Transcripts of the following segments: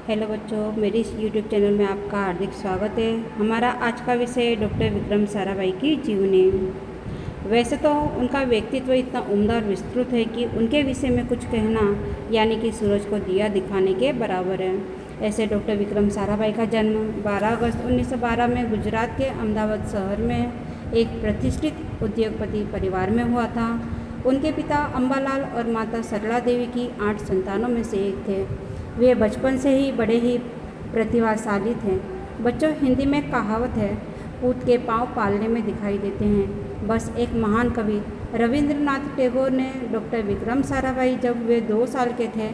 Hello बच्चों, मेरी इस यूट्यूब चैनल में आपका हार्दिक स्वागत है। हमारा आज का विषय है डॉक्टर विक्रम साराभाई की जीवनी। वैसे तो उनका व्यक्तित्व इतना उम्दा और विस्तृत है कि उनके विषय में कुछ कहना यानी कि सूरज को दिया दिखाने के बराबर है। ऐसे डॉक्टर विक्रम साराभाई का जन्म 12 अगस्त 1912 में गुजरात के अहमदाबाद शहर में एक प्रतिष्ठित उद्योगपति परिवार में हुआ था। उनके पिता अम्बालाल और माता सरला देवी की 8 संतानों में से एक थे। वे बचपन से ही बड़े ही प्रतिभाशाली थे। बच्चों, हिंदी में कहावत है, पूत के पाँव पालने में दिखाई देते हैं। बस एक महान कवि रविंद्रनाथ टैगोर ने डॉक्टर विक्रम साराभाई जब वे 2 साल के थे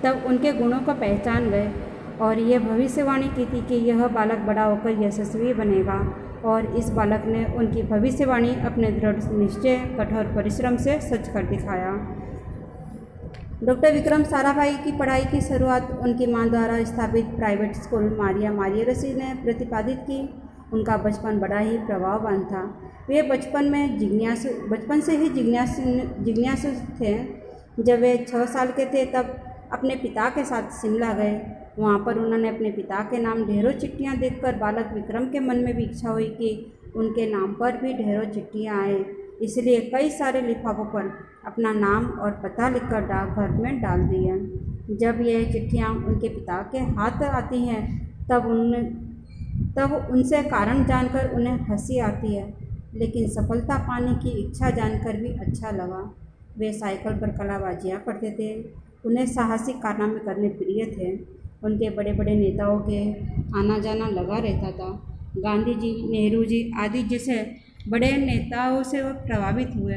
तब उनके गुणों को पहचान गए और यह भविष्यवाणी की थी कि यह बालक बड़ा होकर यशस्वी बनेगा। और इस बालक ने उनकी भविष्यवाणी अपने दृढ़ निश्चय, कठोर परिश्रम से सच कर दिखाया। डॉक्टर विक्रम साराभाई की पढ़ाई की शुरुआत उनकी मां द्वारा स्थापित प्राइवेट स्कूल मारिया मारियरसी ने प्रतिपादित की। उनका बचपन बड़ा ही प्रभाववान था। वे बचपन से ही जिज्ञासु थे। जब वे 6 साल के थे तब अपने पिता के साथ शिमला गए। वहाँ पर उन्होंने अपने पिता के नाम ढेरों चिट्ठियाँ देखकर बालक विक्रम के मन में भी इच्छा हुई कि उनके नाम पर भी ढेरों चिट्ठियाँ आए। इसलिए कई सारे लिफाफों पर अपना नाम और पता लिखकर डाकघर में डाल दिए। जब यह चिट्ठियाँ उनके पिता के हाथ आती हैं तब उनसे कारण जानकर उन्हें हंसी आती है, लेकिन सफलता पाने की इच्छा जानकर भी अच्छा लगा। वे साइकिल पर कलाबाजियाँ करते थे। उन्हें साहसिक कारनामे करने प्रिय थे। उनके बड़े बड़े नेताओं के आना जाना लगा रहता था। गांधी जी, नेहरू जी आदि जैसे बड़े नेताओं से वह प्रभावित हुए।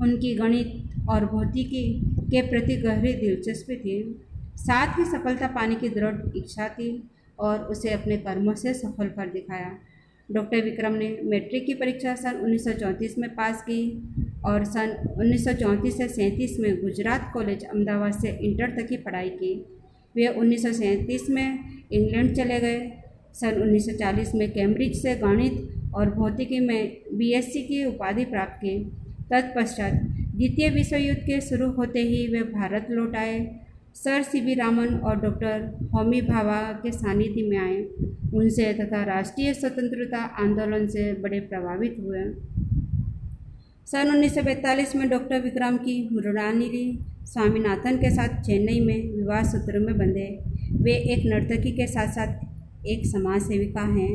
उनकी गणित और भौतिकी के प्रति गहरी दिलचस्पी थी। साथ ही सफलता पाने की दृढ़ इच्छा थी और उसे अपने कर्मों से सफल कर दिखाया। डॉक्टर विक्रम ने मैट्रिक की परीक्षा सन 1934 में पास की और सन 1934 से 37 में गुजरात कॉलेज अहमदाबाद से इंटर तक की पढ़ाई की। वे 1937 में इंग्लैंड चले गए। सन 1940 में कैम्ब्रिज से गणित और भौतिकी में बीएससी की उपाधि प्राप्त की। तत्पश्चात द्वितीय विश्व युद्ध के शुरू होते ही वे भारत लौट आए। सर सीवी रामन और डॉक्टर होमी भाभा के सानिध्य में आए। उनसे तथा राष्ट्रीय स्वतंत्रता आंदोलन से बड़े प्रभावित हुए। सन 1942 में डॉक्टर विक्रम की मृणालिनी स्वामीनाथन के साथ चेन्नई में विवाह सूत्र में बंधे। वे एक नर्तकी के साथ साथ एक समाज सेविका हैं।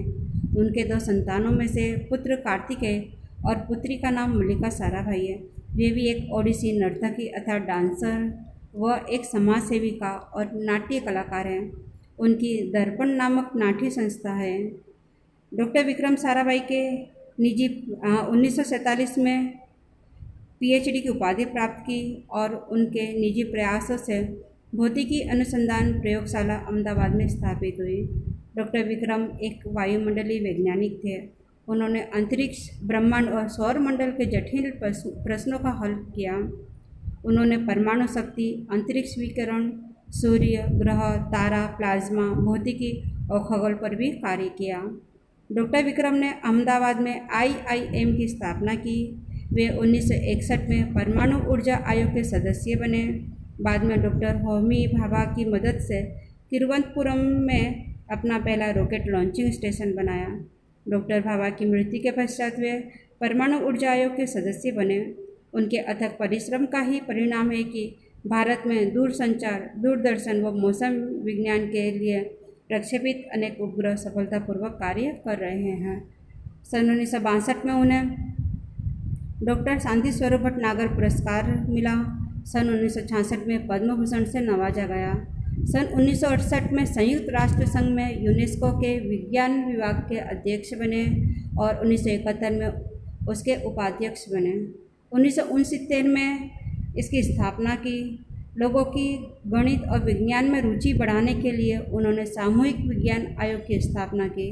उनके 2 संतानों में से पुत्र कार्तिकेय और पुत्री का नाम मल्लिका साराभाई है। वे भी एक ओडिसी नर्तकी अर्थात डांसर व एक समाज सेविका और नाट्य कलाकार हैं। उनकी दर्पण नामक नाट्य संस्था है। डॉक्टर विक्रम साराभाई के निजी 1947 में पीएचडी की उपाधि प्राप्त की और उनके निजी प्रयासों से भौतिकी अनुसंधान प्रयोगशाला अहमदाबाद में स्थापित हुई। डॉक्टर विक्रम एक वायुमंडलीय वैज्ञानिक थे। उन्होंने अंतरिक्ष, ब्रह्मांड और सौर मंडल के जटिल प्रश्नों का हल किया। उन्होंने परमाणु शक्ति, अंतरिक्ष विकिरण, सूर्य, ग्रह, तारा, प्लाज्मा, भौतिकी और खगोल पर भी कार्य किया। डॉक्टर विक्रम ने अहमदाबाद में आईआईएम की स्थापना की। वे 1961 में परमाणु ऊर्जा आयोग के सदस्य बने। बाद में डॉक्टर होमी भाभा की मदद से तिरुवनंतपुरम में अपना पहला रॉकेट लॉन्चिंग स्टेशन बनाया। डॉक्टर भाभा की मृत्यु के पश्चात वे परमाणु ऊर्जा आयोग के सदस्य बने। उनके अथक परिश्रम का ही परिणाम है कि भारत में दूरसंचार, दूरदर्शन व मौसम विज्ञान के लिए प्रक्षेपित अनेक उपग्रह सफलतापूर्वक कार्य कर रहे हैं। सन 1962 में उन्हें डॉक्टर शांति स्वरूप भटनागर पुरस्कार मिला। सन 1966 में पद्म भूषण से नवाजा गया। सन 1968 में संयुक्त राष्ट्र संघ में यूनेस्को के विज्ञान विभाग के अध्यक्ष बने और 1971 में उसके उपाध्यक्ष बने। 1969 में इसकी स्थापना की। लोगों की गणित और विज्ञान में रुचि बढ़ाने के लिए उन्होंने सामूहिक विज्ञान आयोग की स्थापना की।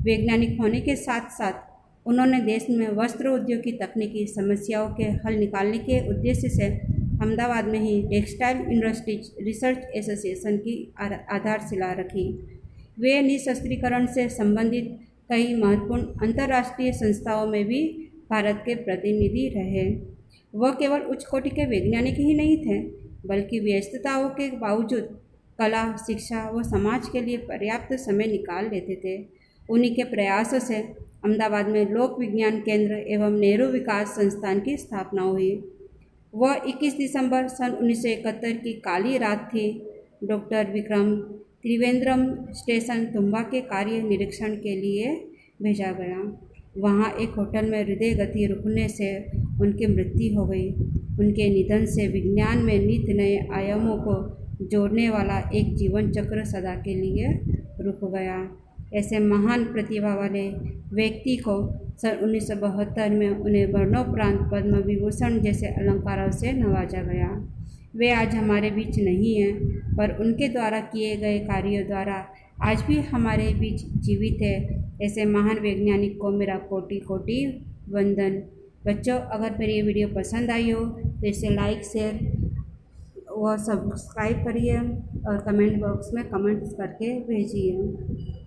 वैज्ञानिक होने के साथ साथ उन्होंने देश में वस्त्र उद्योग की तकनीकी समस्याओं के हल निकालने के उद्देश्य से अहमदाबाद में ही टेक्सटाइल इंडस्ट्रीज रिसर्च एसोसिएशन की आधारशिला रखी। वे निशस्त्रीकरण से संबंधित कई महत्वपूर्ण अंतर्राष्ट्रीय संस्थाओं में भी भारत के प्रतिनिधि रहे। वह केवल उच्च कोटि के वैज्ञानिक ही नहीं थे, बल्कि व्यस्तताओं के बावजूद कला, शिक्षा व समाज के लिए पर्याप्त समय निकाल लेते थे। उन्हीं के प्रयासों से अहमदाबाद में लोक विज्ञान केंद्र एवं नेहरू विकास संस्थान की स्थापना हुई। वह 21 दिसंबर सन 1971 की काली रात थी। डॉक्टर विक्रम त्रिवेंद्रम स्टेशन तुम्बा के कार्य निरीक्षण के लिए भेजा गया। वहाँ एक होटल में हृदय गति रुकने से उनकी मृत्यु हो गई। उनके निधन से विज्ञान में नित नए आयामों को जोड़ने वाला एक जीवन चक्र सदा के लिए रुक गया। ऐसे महान प्रतिभा वाले व्यक्ति को सन 1972 में उन्हें मरणोपरांत पद्म विभूषण जैसे अलंकारों से नवाजा गया। वे आज हमारे बीच नहीं हैं, पर उनके द्वारा किए गए कार्यों द्वारा आज भी हमारे बीच जीवित है। ऐसे महान वैज्ञानिक को मेरा कोटि कोटि वंदन। बच्चों, अगर मेरी ये वीडियो पसंद आई हो तो इसे लाइक, शेयर व सब्सक्राइब करिए और कमेंट बॉक्स में कमेंट्स करके भेजिए।